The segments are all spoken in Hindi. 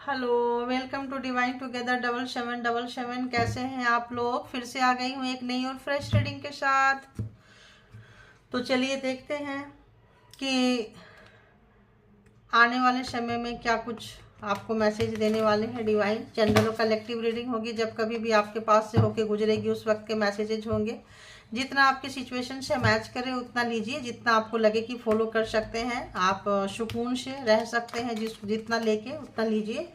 Hello, welcome to divine together 7777। कैसे हैं आप लोग? फिर से आ गई हूँ एक नई और फ्रेश रीडिंग के साथ। तो चलिए देखते हैं कि आने वाले समय में क्या कुछ आपको मैसेज देने वाले हैं डिवाइन। जनरल और कलेक्टिव रीडिंग होगी, जब कभी भी आपके पास से होके गुजरेगी उस वक्त के मैसेजेज होंगे। जितना आपकी सिचुएशन से मैच करे उतना लीजिए, जितना आपको लगे कि फॉलो कर सकते हैं आप, सुकून से रह सकते हैं, जितना लेके उतना लीजिए।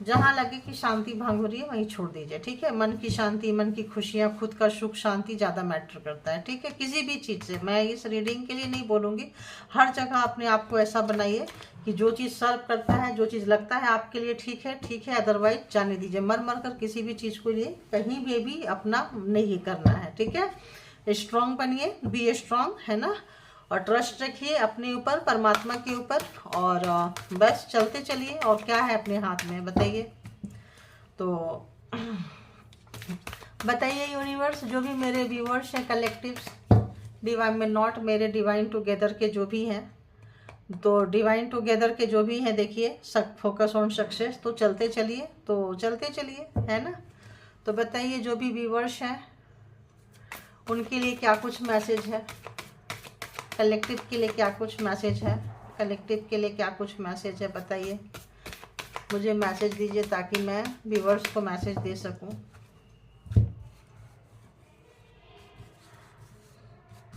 जहाँ लगे कि शांति भंग हो रही है वहीं छोड़ दीजिए, ठीक है। मन की शांति, मन की खुशियाँ, खुद का सुख शांति ज़्यादा मैटर करता है, ठीक है। किसी भी चीज़ से, मैं इस रीडिंग के लिए नहीं बोलूँगी, हर जगह अपने आप को ऐसा बनाइए कि जो चीज़ सर्व करता है, जो चीज़ लगता है आपके लिए ठीक है ठीक है, अदरवाइज जाने दीजिए। मर मर कर किसी भी चीज़ को लिए कहीं भी अपना नहीं करना है, ठीक है। स्ट्रांग बनिए, बी स्ट्रांग, है ना। और ट्रस्ट रखिए अपने ऊपर, परमात्मा के ऊपर, और बस चलते चलिए। और क्या है अपने हाथ में बताइए। तो बताइए यूनिवर्स, जो भी मेरे व्यूअर्स हैं कलेक्टिव डिवाइन में, नॉट मेरे डिवाइन टुगेदर के जो भी हैं, तो डिवाइन टुगेदर के जो भी हैं, देखिए फोकस ऑन सक्सेस। तो चलते चलिए, तो चलते चलिए, है ना। तो बताइए जो भी व्यूअर्स हैं उनके लिए क्या कुछ मैसेज है, कलेक्टिव के लिए क्या कुछ मैसेज है, कलेक्टिव के लिए क्या कुछ मैसेज है, बताइए। मुझे मैसेज दीजिए ताकि मैं व्यूअर्स को मैसेज दे सकूं।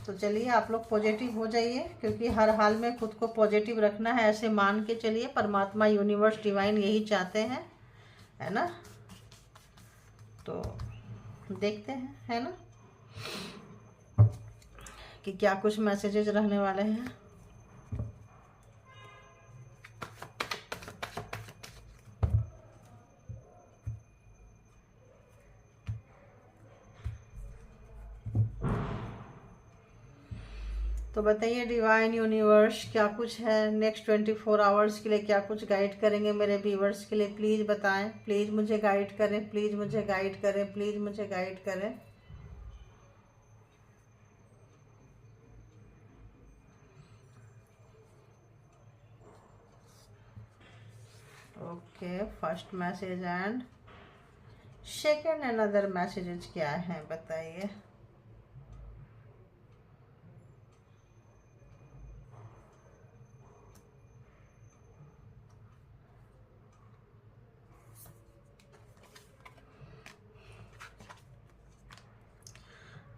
तो चलिए आप लोग पॉजिटिव हो जाइए, क्योंकि हर हाल में खुद को पॉजिटिव रखना है, ऐसे मान के चलिए। परमात्मा, यूनिवर्स, डिवाइन यही चाहते हैं, है ना। तो देखते हैं, है ना, कि क्या कुछ मैसेजेस रहने वाले हैं। तो बताइए डिवाइन यूनिवर्स क्या कुछ है नेक्स्ट 24 आवर्स के लिए, क्या कुछ गाइड करेंगे मेरे व्यूवर्स के लिए। प्लीज़ बताएं, प्लीज़ मुझे गाइड करें, प्लीज़ मुझे गाइड करें, प्लीज़ मुझे गाइड करें। Okay, first message and second another messages क्या है बताइए।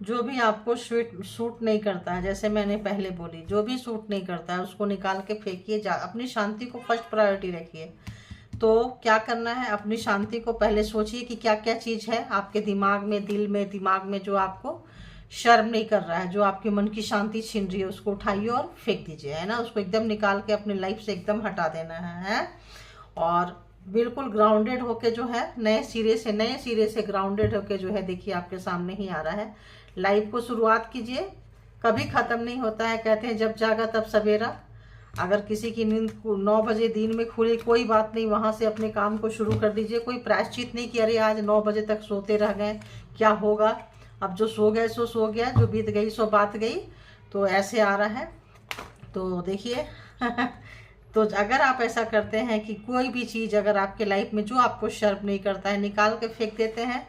जो भी आपको सूट नहीं करता है, जैसे मैंने पहले बोली, जो भी सूट नहीं करता है उसको निकाल के फेंकिए। अपनी शांति को फर्स्ट प्रायोरिटी रखिए। तो क्या करना है, अपनी शांति को पहले सोचिए कि क्या क्या चीज़ है आपके दिमाग में, दिल में, दिमाग में जो आपको शर्म नहीं कर रहा है, जो आपके मन की शांति छीन रही है, उसको उठाइए और फेंक दीजिए, है ना। उसको एकदम निकाल के अपनी लाइफ से एकदम हटा देना है। और बिल्कुल ग्राउंडेड होके जो है, नए सिरे से ग्राउंडेड होके जो है, देखिए आपके सामने ही आ रहा है। लाइफ को शुरुआत कीजिए, कभी ख़त्म नहीं होता है। कहते हैं जब जागा तब सवेरा। अगर किसी की नींद 9 बजे दिन में खुले, कोई बात नहीं, वहाँ से अपने काम को शुरू कर दीजिए। कोई प्रायश्चित नहीं कि अरे आज 9 बजे तक सोते रह गए, क्या होगा। अब जो सो गए सो गया, जो बीत गई सो बात गई। तो ऐसे आ रहा है, तो देखिए तो अगर आप ऐसा करते हैं कि कोई भी चीज़ अगर आपके लाइफ में जो आपको शर्म नहीं करता है, निकाल के फेंक देते हैं,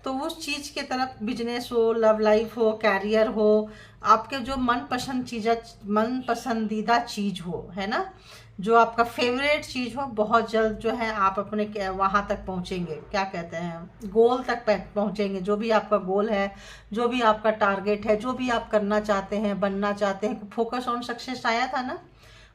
तो उस चीज़ के तरफ, बिजनेस हो, लव लाइफ हो, कैरियर हो, आपके जो मनपसंद चीज़, मन पसंदीदा चीज़ हो, है ना, जो आपका फेवरेट चीज़ हो, बहुत जल्द जो है आप अपने वहाँ तक पहुँचेंगे, क्या कहते हैं, गोल तक पहुँचेंगे। जो भी आपका गोल है, जो भी आपका टारगेट है, जो भी आप करना चाहते हैं, बनना चाहते हैं, फोकस ऑन सक्सेस आया था ना,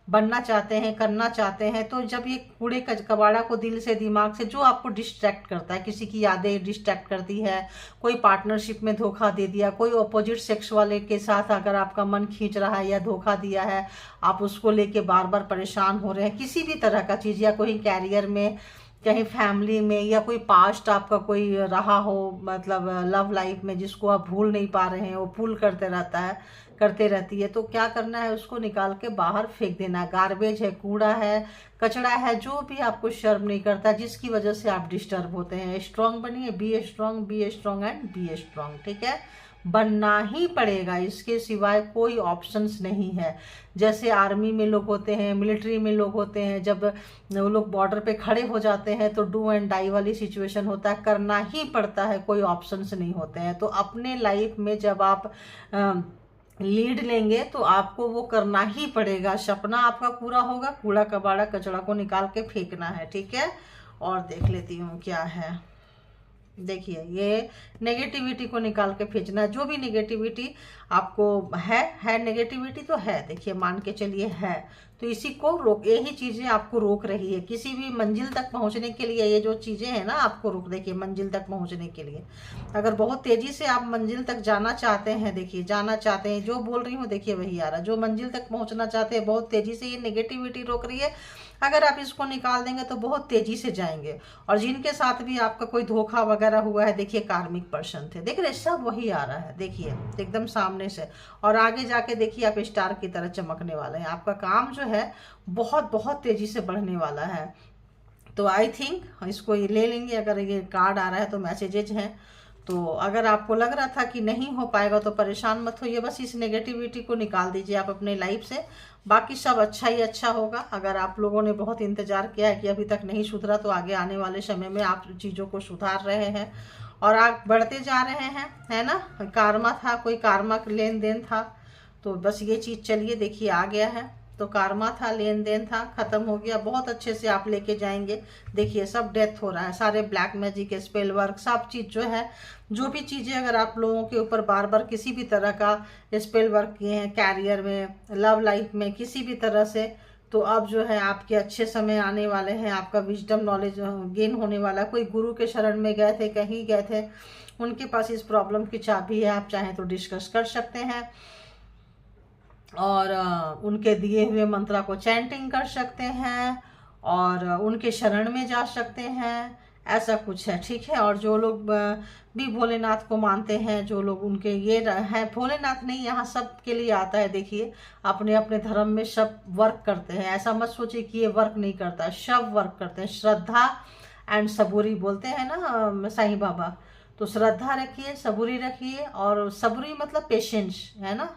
बनना चाहते हैं, करना चाहते हैं। तो जब ये कूड़े कबाड़ा को दिल से, दिमाग से, जो आपको डिस्ट्रैक्ट करता है, किसी की यादें डिस्ट्रैक्ट करती है, कोई पार्टनरशिप में धोखा दे दिया, कोई अपोजिट सेक्स वाले के साथ अगर आपका मन खींच रहा है या धोखा दिया है, आप उसको लेके बार बार परेशान हो रहे हैं, किसी भी तरह का चीज़, या कोई कैरियर में, कहीं फैमिली में, या कोई पास्ट आपका कोई रहा हो, मतलब लव लाइफ में, जिसको आप भूल नहीं पा रहे हैं, वो पुल करते रहता है, करते रहती है। तो क्या करना है, उसको निकाल के बाहर फेंक देना। गार्बेज है, कूड़ा है, कचरा है, जो भी आपको शर्म नहीं करता, जिसकी वजह से आप डिस्टर्ब होते हैं। स्ट्रांग बनिए, B strong, B strong and B strong, ठीक है। बनना ही पड़ेगा, इसके सिवाय कोई ऑप्शंस नहीं है। जैसे आर्मी में लोग होते हैं, मिलिट्री में लोग होते हैं, जब वो लोग बॉर्डर पे खड़े हो जाते हैं तो डू एंड डाई वाली सिचुएशन होता है, करना ही पड़ता है, कोई ऑप्शंस नहीं होते हैं। तो अपने लाइफ में जब आप लीड लेंगे तो आपको वो करना ही पड़ेगा, सपना आपका पूरा होगा, कूड़ा कबाड़ा कचड़ा को निकाल के फेंकना है, ठीक है। और देख लेती हूँ क्या है। देखिए, ये नेगेटिविटी को निकाल के फेंकना है, जो भी नेगेटिविटी आपको है नेगेटिविटी तो है, देखिए मान के चलिए है, तो इसी को रोक, यही चीजें आपको रोक रही है किसी भी मंजिल तक पहुंचने के लिए। ये जो चीजें हैं ना आपको रोक, देखिए मंजिल तक पहुंचने के लिए अगर बहुत तेजी से आप मंजिल तक जाना चाहते हैं, देखिए जाना चाहते हैं, जो बोल रही हूँ देखिए वही आ रहा है, जो मंजिल तक पहुंचना चाहते हैं बहुत तेजी से, ये नेगेटिविटी रोक रही है। अगर आप इसको निकाल देंगे तो बहुत तेजी से जाएंगे। और जिनके साथ भी आपका कोई धोखा वगैरह हुआ है, देखिए कार्मिक पर्सन थे, देख रहे सब वही आ रहा है, देखिए एकदम सामने से। और आगे जाके देखिए आप स्टार की तरह चमकने वाले हैं, आपका काम जो है बहुत बहुत तेजी से बढ़ने वाला है। तो आई थिंक इसको ये ले लेंगे, अगर ये कार्ड आ रहा है तो मैसेजेज हैं। तो अगर आपको लग रहा था कि नहीं हो पाएगा तो परेशान मत होइए, बस इस नेगेटिविटी को निकाल दीजिए आप अपने लाइफ से, बाकी सब अच्छा ही अच्छा होगा। अगर आप लोगों ने बहुत इंतजार किया है कि अभी तक नहीं सुधरा, तो आगे आने वाले समय में आप चीज़ों को सुधार रहे हैं और आप बढ़ते जा रहे हैं, है ना। कार्मा था, कोई कार्मा लेन देन था, तो बस ये चीज़ चलिए देखिए आ गया है। तो कार्मा था, लेन देन था, खत्म हो गया, बहुत अच्छे से आप लेके जाएंगे। देखिए सब डेथ हो रहा है, सारे ब्लैक मैजिक, स्पेल वर्क, सब चीज़ जो है, जो भी चीज़ें अगर आप लोगों के ऊपर बार बार किसी भी तरह का स्पेल वर्क किए हैं, कैरियर में, लव लाइफ में, किसी भी तरह से, तो अब जो है आपके अच्छे समय आने वाले हैं, आपका विजडम नॉलेज गेन होने वाला है। कोई गुरु के शरण में गए थे, कहीं गए थे, उनके पास इस प्रॉब्लम की चाबी है, आप चाहें तो डिस्कस कर सकते हैं और उनके दिए हुए मंत्रा को चैंटिंग कर सकते हैं और उनके शरण में जा सकते हैं, ऐसा कुछ है, ठीक है। और जो लोग भी भोलेनाथ को मानते हैं, जो लोग उनके ये है, भोलेनाथ नहीं, यहाँ सब के लिए आता है। देखिए अपने अपने धर्म में सब वर्क करते हैं, ऐसा मत सोचिए कि ये वर्क नहीं करता, सब वर्क करते हैं। श्रद्धा एंड सबूरी बोलते हैं ना साईं बाबा, तो श्रद्धा रखिए, सबूरी रखिए, और सबूरी मतलब पेशेंस है ना,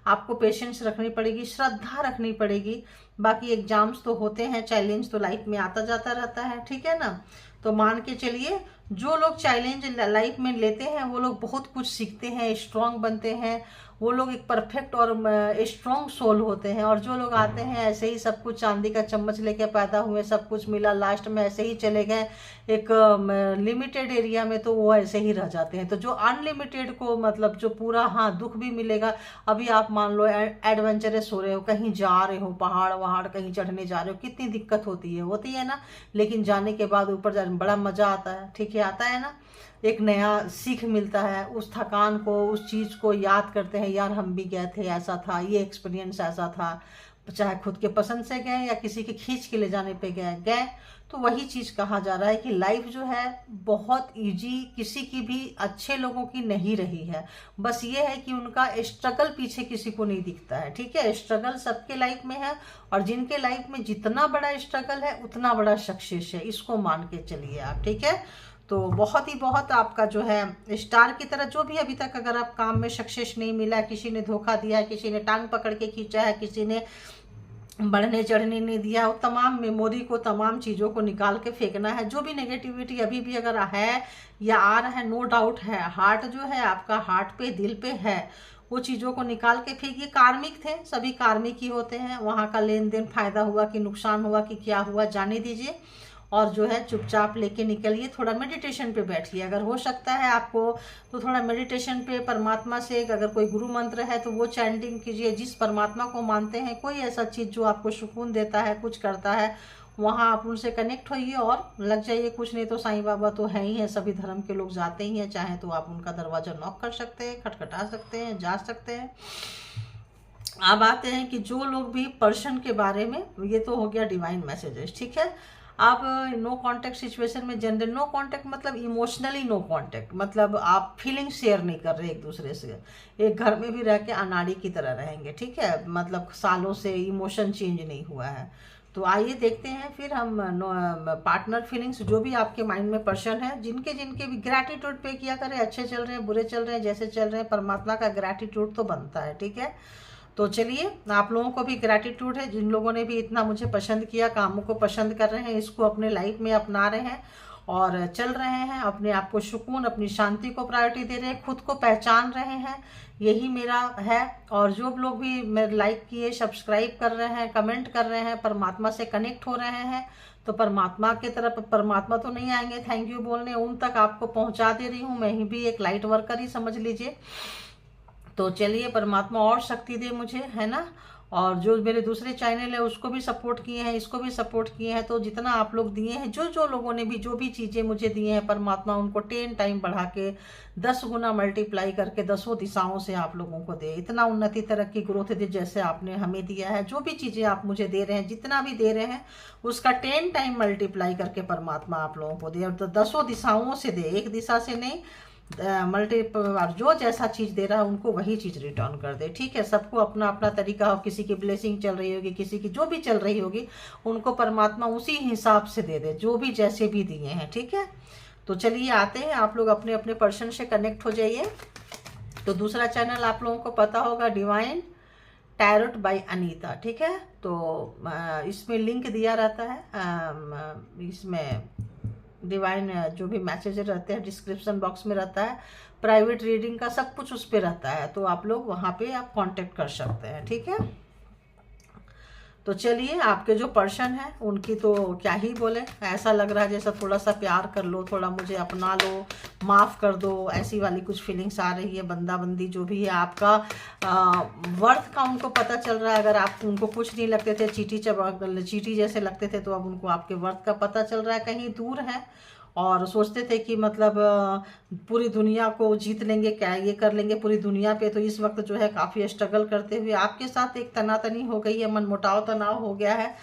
आपको पेशेंस रखनी पड़ेगी, श्रद्धा रखनी पड़ेगी। बाकी एग्जाम्स तो होते हैं, चैलेंज तो लाइफ में आता जाता रहता है, ठीक है ना। तो मान के चलिए जो लोग चैलेंज लाइफ में लेते हैं वो लोग बहुत कुछ सीखते हैं, स्ट्रांग बनते हैं, वो लोग एक परफेक्ट और स्ट्रांग सोल होते हैं। और जो लोग आते हैं ऐसे ही सब कुछ चांदी का चम्मच लेके पैदा हुए, सब कुछ मिला, लास्ट में ऐसे ही चले गए एक लिमिटेड एरिया में, तो वो ऐसे ही रह जाते हैं। तो जो अनलिमिटेड को मतलब जो पूरा, हाँ दुख भी मिलेगा, अभी आप मान लो एडवेंचरस हो रहे हो, कहीं जा रहे हो, पहाड़ वहाड़ कहीं चढ़ने जा रहे हो, कितनी दिक्कत होती है ना, लेकिन जाने के बाद ऊपर जाने बड़ा मजा आता है, ठीक है, आता है ना, एक नया सीख मिलता है। उस थकान को, उस चीज़ को याद करते हैं, यार हम भी गए थे, ऐसा था, ये एक्सपीरियंस ऐसा था, चाहे खुद के पसंद से गए या किसी के खींच के ले जाने पे गए। तो वही चीज़ कहा जा रहा है कि लाइफ जो है बहुत इजी, किसी की भी, अच्छे लोगों की नहीं रही है। बस ये है कि उनका स्ट्रगल पीछे किसी को नहीं दिखता है, ठीक है। स्ट्रगल सबके लाइफ में है और जिनके लाइफ में जितना बड़ा स्ट्रगल है उतना बड़ा सक्सेस है, इसको मान के चलिए आप, ठीक है। तो बहुत ही बहुत आपका जो है स्टार की तरह, जो भी अभी तक अगर आप काम में सक्सेस नहीं मिला, किसी ने धोखा दिया है, किसी ने टांग पकड़ के खींचा है, किसी ने बढ़ने चढ़ने नहीं दिया, वो तमाम मेमोरी को, तमाम चीज़ों को निकाल के फेंकना है। जो भी नेगेटिविटी अभी भी अगर है या आ रहा है, नो डाउट है, हार्ट जो है आपका, हार्ट पे, दिल पे है, वो चीज़ों को निकाल के फेंकिए। कार्मिक थे, सभी कार्मिक ही होते हैं, वहाँ का लेन देन, फायदा हुआ कि नुकसान हुआ कि क्या हुआ, जाने दीजिए और जो है चुपचाप लेके निकलिए। थोड़ा मेडिटेशन पे बैठिए, अगर हो सकता है आपको तो थोड़ा मेडिटेशन पे परमात्मा से, अगर कोई गुरु मंत्र है तो वो चैंटिंग कीजिए, जिस परमात्मा को मानते हैं, कोई ऐसा चीज़ जो आपको सुकून देता है, कुछ करता है, वहाँ आप उनसे कनेक्ट होइए और लग जाइए। कुछ नहीं तो साईं बाबा तो है ही है, सभी धर्म के लोग जाते ही हैं, चाहे तो आप उनका दरवाज़ा नॉक कर सकते हैं, खटखटा सकते हैं, जा सकते हैं। अब आते हैं कि जो लोग भी पर्सन के बारे में, ये तो हो गया डिवाइन मैसेजेस, ठीक है। आप नो कांटेक्ट सिचुएशन में, जनरल नो कांटेक्ट मतलब इमोशनली नो कांटेक्ट, मतलब आप फीलिंग शेयर नहीं कर रहे एक दूसरे से, एक घर में भी रह के अनाड़ी की तरह रहेंगे, ठीक है, मतलब सालों से इमोशन चेंज नहीं हुआ है। तो आइए देखते हैं फिर हम पार्टनर फीलिंग्स, जो भी आपके माइंड में पर्सन है, जिनके जिनके भी ग्रैटिट्यूड पे किया करें, अच्छे चल रहे हैं बुरे चल रहे हैं जैसे चल रहे हैं, परमात्मा का ग्रैटिट्यूड तो बनता है। ठीक है, तो चलिए आप लोगों को भी ग्रैटिट्यूड है, जिन लोगों ने भी इतना मुझे पसंद किया, कामों को पसंद कर रहे हैं, इसको अपने लाइफ में अपना रहे हैं और चल रहे हैं, अपने आप को सुकून, अपनी शांति को प्रायोरिटी दे रहे हैं, खुद को पहचान रहे हैं, यही मेरा है। और जो लोग भी मेरे लाइक किए, सब्सक्राइब कर रहे हैं, कमेंट कर रहे हैं, परमात्मा से कनेक्ट हो रहे हैं, तो परमात्मा की तरफ, परमात्मा तो नहीं आएंगे थैंक यू बोलने, उन तक आपको पहुंचा दे रही हूँ। मैं ही भी एक लाइट वर्कर ही समझ लीजिए। तो चलिए परमात्मा और शक्ति दे मुझे, है ना। और जो मेरे दूसरे चैनल है उसको भी सपोर्ट किए हैं, इसको भी सपोर्ट किए हैं, तो जितना आप लोग दिए हैं, जो जो लोगों ने भी जो भी चीज़ें मुझे दिए हैं, परमात्मा उनको 10 टाइम बढ़ा के 10 गुना मल्टीप्लाई करके 10 दिशाओं से आप लोगों को दे, इतना उन्नति तरक्की ग्रोथ दे जैसे आपने हमें दिया है। जो भी चीज़ें आप मुझे दे रहे हैं, जितना भी दे रहे हैं, उसका 10 टाइम मल्टीप्लाई करके परमात्मा आप लोगों को दे, और तो 10 दिशाओं से दे, एक दिशा से नहीं, जो जैसा चीज दे रहा है उनको वही चीज रिटर्न कर दे। ठीक है, सबको अपना अपना तरीका हो, किसी की ब्लेसिंग चल रही होगी, किसी की जो भी चल रही होगी, उनको परमात्मा उसी हिसाब से दे दे, जो भी जैसे भी दिए हैं। ठीक है, तो चलिए आते हैं, आप लोग अपने अपने पर्सन से कनेक्ट हो जाइए। तो दूसरा चैनल आप लोगों को पता होगा, डिवाइन टैरोट बाय अनीता। ठीक है, तो इसमें लिंक दिया रहता है, इसमें डिवाइन जो भी मैसेज रहते हैं डिस्क्रिप्शन बॉक्स में रहता है, प्राइवेट रीडिंग का सब कुछ उस पे रहता है, तो आप लोग वहाँ पे आप कांटेक्ट कर सकते हैं। ठीक है, तो चलिए आपके जो पर्सन है उनकी तो क्या ही बोले, ऐसा लग रहा है जैसा थोड़ा सा प्यार कर लो, थोड़ा मुझे अपना लो, माफ़ कर दो, ऐसी वाली कुछ फीलिंग्स आ रही है। बंदा बंदी जो भी है, आपका वर्थ का उनको पता चल रहा है। अगर आप उनको कुछ नहीं लगते थे, चीटी जैसे लगते थे, तो अब उनको आपके वर्थ का पता चल रहा है। कहीं दूर है और सोचते थे कि मतलब पूरी दुनिया को जीत लेंगे, क्या ये कर लेंगे पूरी दुनिया पे, तो इस वक्त जो है काफ़ी स्ट्रगल करते हुए आपके साथ एक तनातनी हो गई है, मनमुटाव तनाव हो गया है।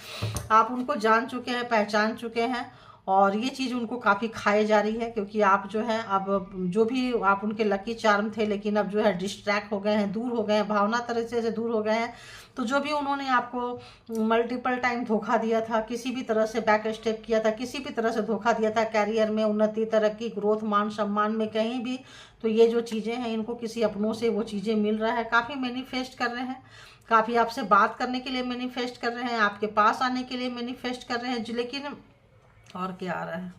आप उनको जान चुके हैं, पहचान चुके हैं, और ये चीज़ उनको काफ़ी खाए जा रही है, क्योंकि आप जो है अब जो भी आप उनके लकी चार्म थे, लेकिन अब जो है डिस्ट्रैक्ट हो गए हैं, दूर हो गए हैं, भावना तरीके से दूर हो गए हैं। तो जो भी उन्होंने आपको मल्टीपल टाइम धोखा दिया था, किसी भी तरह से बैक स्टेप किया था, किसी भी तरह से धोखा दिया था कैरियर में, उन्नति तरक्की ग्रोथ मान सम्मान में, कहीं भी, तो ये जो चीज़ें हैं इनको किसी अपनों से वो चीज़ें मिल रहा है। काफ़ी मैनिफेस्ट कर रहे हैं, काफ़ी आपसे बात करने के लिए मैनिफेस्ट कर रहे हैं, आपके पास आने के लिए मैनिफेस्ट कर रहे हैं, लेकिन और क्या आ रहा है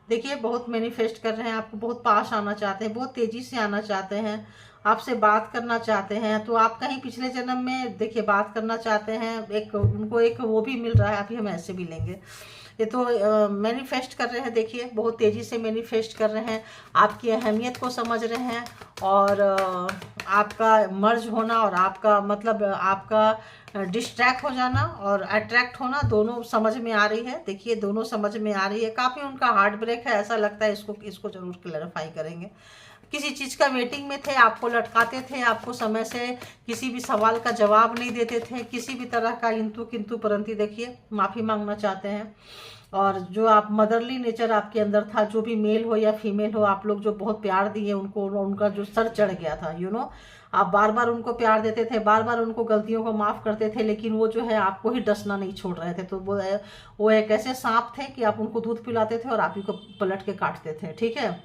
देखिए, बहुत मैनिफेस्ट कर रहे हैं, आपको बहुत पास आना चाहते हैं, बहुत तेज़ी से आना चाहते हैं, आपसे बात करना चाहते हैं। तो आप कहीं पिछले जन्म में देखिए बात करना चाहते हैं, एक उनको एक वो भी मिल रहा है, अभी हम ऐसे भी लेंगे। ये तो मैनिफेस्ट कर रहे हैं, देखिए बहुत तेज़ी से मैनिफेस्ट कर रहे हैं, आपकी अहमियत को समझ रहे हैं, और आपका मर्ज होना और आपका मतलब आपका डिस्ट्रैक्ट हो जाना और अट्रैक्ट होना, दोनों समझ में आ रही है। देखिए दोनों समझ में आ रही है। काफ़ी उनका हार्ट ब्रेक है, ऐसा लगता है इसको जरूर क्लैरिफाई करेंगे। किसी चीज़ का वेटिंग में थे, आपको लटकाते थे, आपको समय से किसी भी सवाल का जवाब नहीं देते थे, किसी भी तरह का इंतु किंतु परंतु, देखिए माफ़ी मांगना चाहते हैं। और जो आप मदरली नेचर आपके अंदर था, जो भी मेल हो या फीमेल हो, आप लोग जो बहुत प्यार दिए उनको, उनका जो सर चढ़ गया था, आप बार बार उनको प्यार देते थे, बार बार उनको गलतियों को माफ़ करते थे, लेकिन वो जो है आपको ही डसना नहीं छोड़ रहे थे। तो वो एक ऐसे सांप थे कि आप उनको दूध पिलाते थे और आप ही को पलट के काटते थे। ठीक है,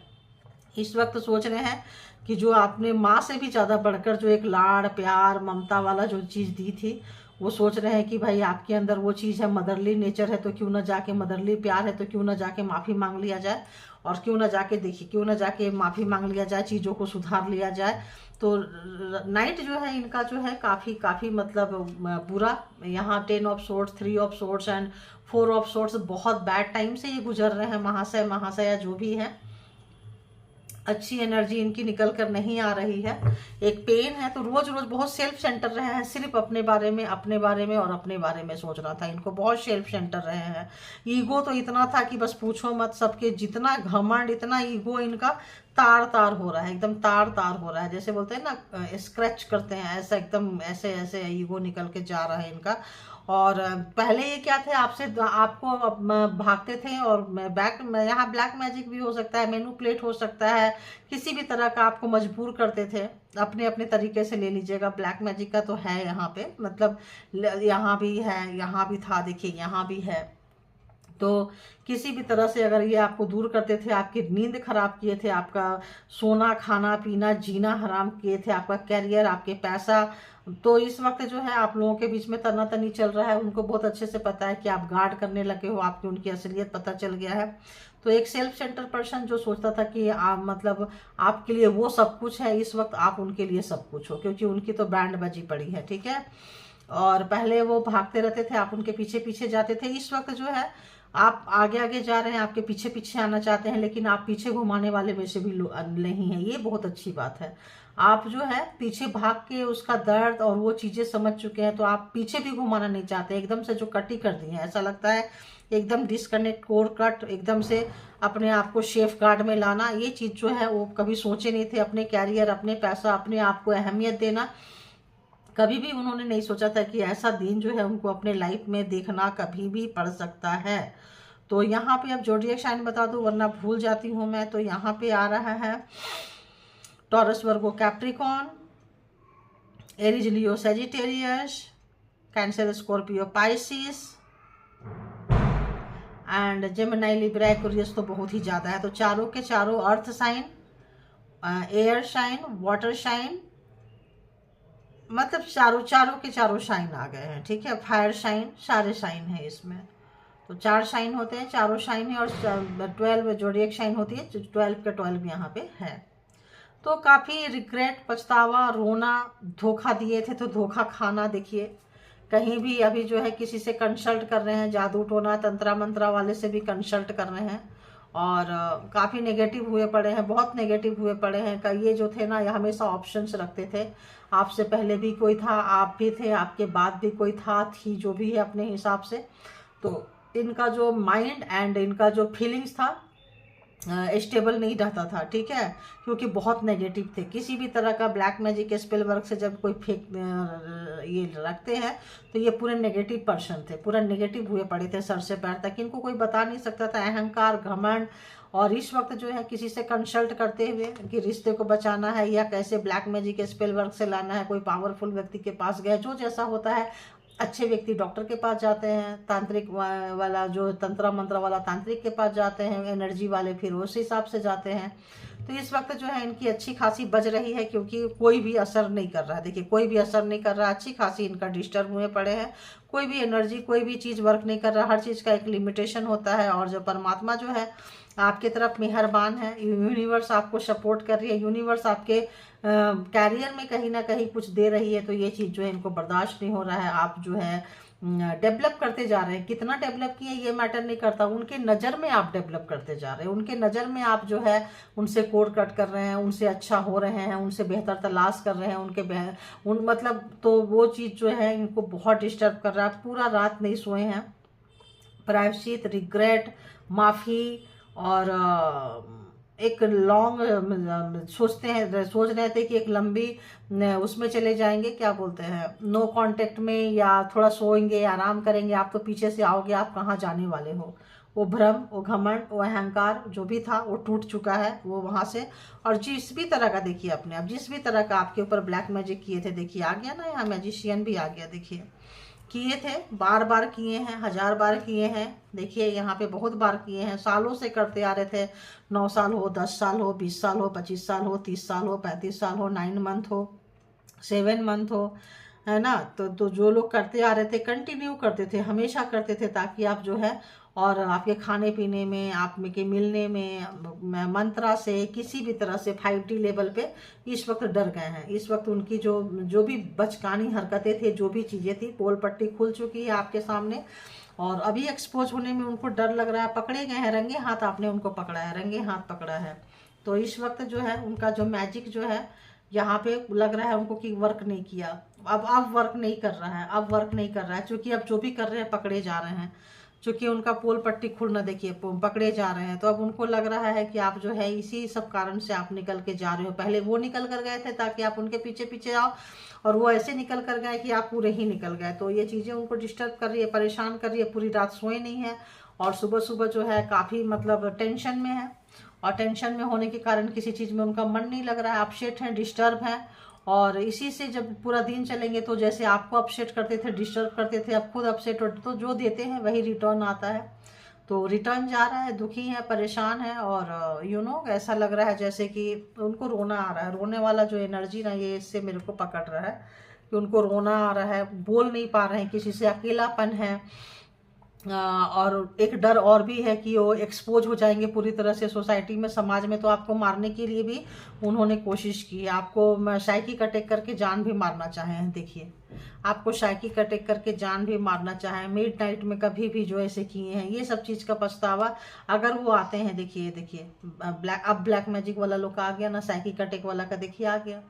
इस वक्त सोच रहे हैं कि जो आपने माँ से भी ज़्यादा बढ़कर जो एक लाड़ प्यार ममता वाला जो चीज़ दी थी, वो सोच रहे हैं कि भाई आपके अंदर वो चीज़ है, मदरली नेचर है, तो क्यों ना जाके, मदरली प्यार है तो क्यों ना जाके माफ़ी मांग लिया जाए, और क्यों ना जाके देखिए, क्यों ना जाके माफ़ी मांग लिया जाए, चीज़ों को सुधार लिया जाए। तो नाइट जो है इनका जो है काफ़ी मतलब बुरा, यहाँ 10 of sorts, 3 of sorts and 4 of sorts, बहुत बैड टाइम से ये गुजर रहे हैं। महाशया जो भी है, अच्छी एनर्जी इनकी निकल कर नहीं आ रही है, एक पेन है। तो रोज रोज बहुत सेल्फ सेंटर रहे हैं, सिर्फ अपने बारे में और अपने बारे में सोचना था इनको, बहुत सेल्फ सेंटर रहे हैं। ईगो तो इतना था कि बस पूछो मत, सबके जितना घमंड, इतना ईगो इनका तार तार हो रहा है, एकदम तार तार हो रहा है, जैसे बोलते हैं ना स्क्रैच करते हैं, ऐसा एकदम ऐसे ऐसे ईगो निकल के जा रहा है इनका। और पहले ये क्या थे, आपसे आपको भागते थे, और यहाँ ब्लैक मैजिक भी हो सकता है, मैनिपुलेट हो सकता है, किसी भी तरह का आपको मजबूर करते थे, अपने अपने तरीके से ले लीजिएगा। ब्लैक मैजिक का तो है यहाँ पे, मतलब यहाँ भी है, यहाँ भी था, देखिए यहाँ भी है। तो किसी भी तरह से अगर ये आपको दूर करते थे, आपकी नींद खराब किए थे, आपका सोना खाना पीना जीना हराम किए थे, आपका कैरियर, आपके पैसा, तो इस वक्त जो है आप लोगों के बीच में तनातनी चल रहा है। उनको बहुत अच्छे से पता है कि आप गार्ड करने लगे हो, आपकी उनकी असलियत पता चल गया है। तो एक सेल्फ सेंटर पर्सन जो सोचता था कि आप मतलब आपके लिए वो सब कुछ है, इस वक्त आप उनके लिए सब कुछ हो, क्योंकि उनकी तो बैंड बजी पड़ी है, ठीक है। और पहले वो भागते रहते थे, आप उनके पीछे पीछे जाते थे, इस वक्त जो है आप आगे आगे जा रहे हैं, आपके पीछे पीछे आना चाहते हैं, लेकिन आप पीछे घुमाने वाले में से भी नहीं है। ये बहुत अच्छी बात है। आप जो है पीछे भाग के उसका दर्द और वो चीजें समझ चुके हैं, तो आप पीछे भी घुमाना नहीं चाहते। एकदम से जो कट ही कर दी है, ऐसा लगता है एकदम डिस्कनेक्ट, कोर कट, एकदम से अपने आप को सेफ गार्ड में लाना, ये चीज जो है वो कभी सोचे नहीं थे। अपने कैरियर, अपने पैसा, अपने आप को अहमियत देना, कभी भी उन्होंने नहीं सोचा था कि ऐसा दिन जो है उनको अपने लाइफ में देखना कभी भी पड़ सकता है। तो यहाँ पे अब जोडिएक साइन बता दूं, वरना भूल जाती हूँ मैं। तो यहाँ पे आ रहा है Taurus, Virgo, Capricorn, Aries, Leo, Sagittarius, Cancer, Scorpio, Pisces and Gemini, Libra, Aquarius तो बहुत ही ज्यादा है। तो चारों के चारों earth sign, air sign, water sign, मतलब चारों के चारों शाइन आ गए हैं, ठीक है। फायर शाइन, सारे शाइन है इसमें। तो 4 शाइन होते हैं, चारों शाइन है, और 12 जोडिएक शाइन होती है, 12 के 12 यहाँ पे है। तो काफी रिग्रेट, पछतावा, रोना, धोखा दिए थे तो धोखा खाना। देखिए कहीं भी अभी जो है किसी से कंसल्ट कर रहे हैं, जादू टोना तंत्रा मंत्रा वाले से भी कंसल्ट कर रहे हैं, और काफ़ी नेगेटिव हुए पड़े हैं, बहुत नेगेटिव हुए पड़े हैं। ये जो थे ना, ये हमेशा ऑप्शंस रखते थे। आपसे पहले भी कोई था, आप भी थे, आपके बाद भी कोई था, थी, जो भी है अपने हिसाब से। तो इनका जो माइंड एंड इनका जो फीलिंग्स था स्टेबल नहीं रहता था, ठीक है, क्योंकि बहुत नेगेटिव थे। किसी भी तरह का ब्लैक मैजिक स्पेल वर्क से जब कोई फेक ये रखते हैं, तो ये पूरे नेगेटिव पर्सन थे, पूरा नेगेटिव हुए पड़े थे सर से पैर तक। इनको कोई बता नहीं सकता था, अहंकार, घमंड। और इस वक्त जो है किसी से कंसल्ट करते हुए कि रिश्ते को बचाना है या कैसे ब्लैक मैजिक स्पेल वर्क से लाना है, कोई पावरफुल व्यक्ति के पास गए, जो जैसा होता है। अच्छे व्यक्ति डॉक्टर के पास जाते हैं, तांत्रिक वाला जो तंत्र मंत्र वाला तांत्रिक के पास जाते हैं, एनर्जी वाले फिर उस हिसाब से जाते हैं। तो इस वक्त जो है इनकी अच्छी खासी बज रही है, क्योंकि कोई भी असर नहीं कर रहा। देखिए कोई भी असर नहीं कर रहा, अच्छी खासी इनका डिस्टर्ब हुए पड़े हैं। कोई भी एनर्जी, कोई भी चीज़ वर्क नहीं कर रहा। हर चीज़ का एक लिमिटेशन होता है, और जो परमात्मा जो है आपके तरफ मेहरबान है, यूनिवर्स आपको सपोर्ट कर रही है, यूनिवर्स आपके कैरियर में कहीं ना कहीं कुछ दे रही है। तो ये चीज़ जो है इनको बर्दाश्त नहीं हो रहा है। आप जो है डेवलप करते जा रहे हैं, कितना डेवलप किए ये मैटर नहीं करता, उनके नज़र में आप डेवलप करते जा रहे हैं, उनके नज़र में आप जो है उनसे कोड कट कर रहे हैं, उनसे अच्छा हो रहे हैं, उनसे बेहतर तलाश कर रहे हैं, मतलब तो वो चीज़ जो है इनको बहुत डिस्टर्ब कर रहा है। पूरा रात नहीं सोए हैं, प्रायश्चित, रिग्रेट, माफ़ी, और एक लॉन्ग सोच रहे थे कि एक लंबी उसमें चले जाएंगे, क्या बोलते हैं, नो कांटेक्ट में, या थोड़ा सोएंगे, आराम करेंगे। आप तो पीछे से आओगे, आप कहाँ जाने वाले हो। वो भ्रम, वो घमंड, वो अहंकार जो भी था वो टूट चुका है, वो वहां से। और जिस भी तरह का देखिए अपने आप, जिस भी तरह का आपके ऊपर ब्लैक मैजिक किए थे, देखिए आ गया ना, यहाँ मैजिशियन भी आ गया। देखिए किए थे, बार बार किए हैं, 1000 बार किए हैं। देखिए यहाँ पे बहुत बार किए हैं, सालों से करते आ रहे थे। 9 साल हो, 10 साल हो, 20 साल हो, 25 साल हो, 30 साल हो, 35 साल हो, 9 मंथ हो, 7 मंथ हो, है ना। तो जो लोग करते आ रहे थे, कंटिन्यू करते थे, हमेशा करते थे, ताकि आप जो है, और आपके खाने पीने में, आप में के मिलने में, मंत्रा से, किसी भी तरह से 5T लेवल पे इस वक्त डर गए हैं। इस वक्त उनकी जो भी बचकानी हरकतें थे, जो भी चीज़ें थी, पोल पट्टी खुल चुकी है आपके सामने, और अभी एक्सपोज होने में उनको डर लग रहा है। पकड़े गए हैं रंगे हाथ, आपने उनको पकड़ा है, रंगे हाथ पकड़ा है। तो इस वक्त जो है उनका जो मैजिक जो है यहाँ पे लग रहा है उनको कि वर्क नहीं किया। अब वर्क नहीं कर रहा है, अब वर्क नहीं कर रहा है, क्योंकि अब जो भी कर रहे हैं पकड़े जा रहे हैं। चूंकि उनका पोल पट्टी खुलना देखिए पकड़े जा रहे हैं, तो अब उनको लग रहा है कि आप जो है इसी सब कारण से आप निकल के जा रहे हो। पहले वो निकल कर गए थे ताकि आप उनके पीछे पीछे आओ, और वो ऐसे निकल कर गए कि आप पूरे ही निकल गए। तो ये चीज़ें उनको डिस्टर्ब कर रही है, परेशान कर रही है, पूरी रात सोए नहीं है, और सुबह सुबह जो है काफ़ी मतलब टेंशन में है, और टेंशन में होने के कारण किसी चीज़ में उनका मन नहीं लग रहा है, अपसेट है, डिस्टर्ब है। और इसी से जब पूरा दिन चलेंगे तो जैसे आपको अपसेट करते थे, डिस्टर्ब करते थे, अब खुद अपसेट होते, तो जो देते हैं वही रिटर्न आता है। तो रिटर्न जा रहा है, दुखी है, परेशान है, और ऐसा लग रहा है जैसे कि उनको रोना आ रहा है। रोने वाला जो एनर्जी ना, ये इससे मेरे को पकड़ रहा है कि उनको रोना आ रहा है, बोल नहीं पा रहे हैं किसी से, अकेलापन है। और एक डर और भी है कि वो एक्सपोज हो जाएंगे पूरी तरह से सोसाइटी में, समाज में। तो आपको मारने के लिए भी उन्होंने कोशिश की, आपको साइकिक अटैक करके जान भी मारना चाहे हैं। देखिए, आपको साइकिक अटैक करके जान भी मारना चाहे, मिडनाइट में कभी भी जो ऐसे किए हैं। ये सब चीज़ का पछतावा अगर वो आते हैं, देखिए देखिए ब्लैक मैजिक वाला लोग आ गया ना, साइकिक अटैक वाला का देखिए आ गया।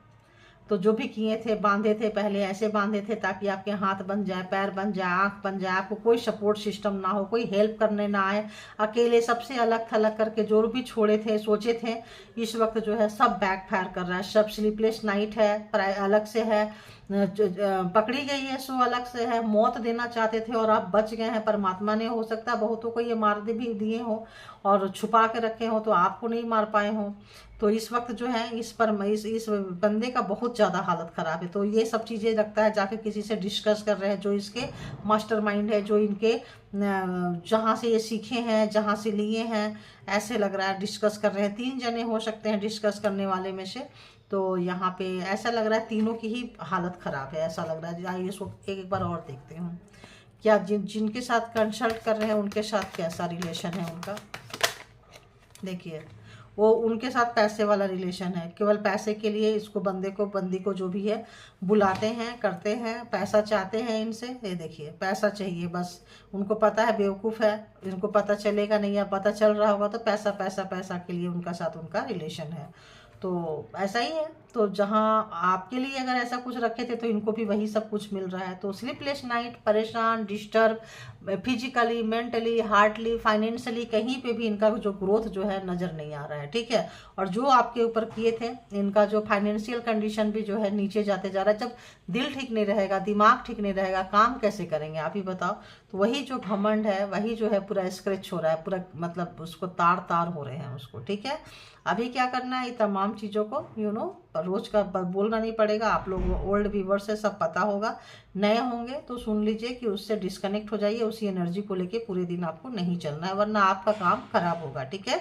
तो जो भी किए थे, बांधे थे, पहले ऐसे बांधे थे ताकि आपके हाथ बन जाए, पैर बन जाए, आंख बन जाए, आपको कोई सपोर्ट सिस्टम ना हो, कोई हेल्प करने ना आए, अकेले सबसे अलग थलग करके जो भी छोड़े थे, सोचे थे, इस वक्त जो है सब बैक फायर कर रहा है। सब स्लीपलेस नाइट है, अलग से है, पकड़ी गई है सो अलग से है, मौत देना चाहते थे और आप बच गए हैं। परमात्मा ने हो सकता है बहुतों को ये मार भी दिए हो और छुपा के रखे हो, तो आपको नहीं मार पाए हो। तो इस वक्त जो है इस बंदे का बहुत ज़्यादा हालत ख़राब है। तो ये सब चीज़ें लगता है जाके किसी से डिस्कस कर रहे हैं, जो इसके मास्टरमाइंड है, जो इनके जहाँ से ये सीखे हैं, जहाँ से लिए हैं, ऐसे लग रहा है डिस्कस कर रहे हैं। 3 जने हो सकते हैं डिस्कस करने वाले में से। तो यहाँ पे ऐसा लग रहा है तीनों की ही हालत ख़राब है, ऐसा लग रहा है। आइए इसको एक बार और देखते हैं, क्या जिनके साथ कंसल्ट कर रहे हैं उनके साथ कैसा रिलेशन है उनका। देखिए, वो उनके साथ पैसे वाला रिलेशन है, केवल पैसे के लिए इसको बंदी को जो भी है बुलाते हैं, करते हैं, पैसा चाहते हैं इनसे। ये देखिए, पैसा चाहिए बस। उनको पता है बेवकूफ़ है, इनको पता चलेगा नहीं, या पता चल रहा होगा तो पैसा पैसा पैसा के लिए उनका साथ उनका रिलेशन है। तो ऐसा ही है। तो जहाँ आपके लिए अगर ऐसा कुछ रखे थे तो इनको भी वही सब कुछ मिल रहा है। तो स्लीपलेस नाइट, परेशान, disturb, physically, mentally, heartly, financially, कहीं पे भी इनका जो ग्रोथ जो है नज़र नहीं आ रहा है, ठीक है। और जो आपके ऊपर किए थे, इनका जो फाइनेंशियल कंडीशन भी जो है नीचे जाते जा रहा है। जब दिल ठीक नहीं रहेगा, दिमाग ठीक नहीं रहेगा, काम कैसे करेंगे आप ही बताओ। तो वही जो घमंड है, वही जो है पूरा स्क्रैच हो रहा है, पूरा मतलब उसको तार तार हो रहे हैं उसको, ठीक है। अभी क्या करना है, ये तमाम चीज़ों को रोज का बोलना नहीं पड़ेगा। आप लोग ओल्ड व्यूवर्स से सब पता होगा, नए होंगे तो सुन लीजिए कि उससे डिस्कनेक्ट हो जाइए। उसी एनर्जी को लेके पूरे दिन आपको नहीं चलना है, वरना आपका काम खराब होगा, ठीक है।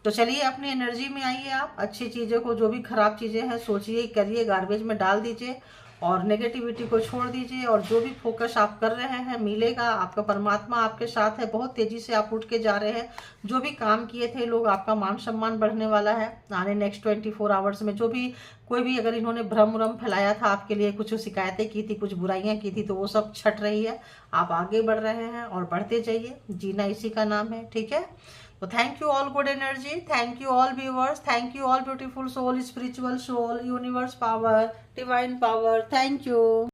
तो चलिए अपनी एनर्जी में आइए, आप अच्छी चीज़ों को, जो भी खराब चीज़ें हैं सोचिए, करिए, गार्बेज में डाल दीजिए और नेगेटिविटी को छोड़ दीजिए। और जो भी फोकस आप कर रहे हैं मिलेगा, आपका परमात्मा आपके साथ है, बहुत तेजी से आप उठ के जा रहे हैं। जो भी काम किए थे लोग, आपका मान सम्मान बढ़ने वाला है आने नेक्स्ट 24 आवर्स में। जो भी कोई भी अगर इन्होंने भ्रम उरम फैलाया था आपके लिए, कुछ शिकायतें की थी, कुछ बुराइयां की थी, तो वो सब छट रही है। आप आगे बढ़ रहे हैं और बढ़ते जाइए, जीना इसी का नाम है, ठीक है। तो thank you all good energy, thank you all viewers, thank you all beautiful soul, spiritual soul, universe power, divine power, thank you.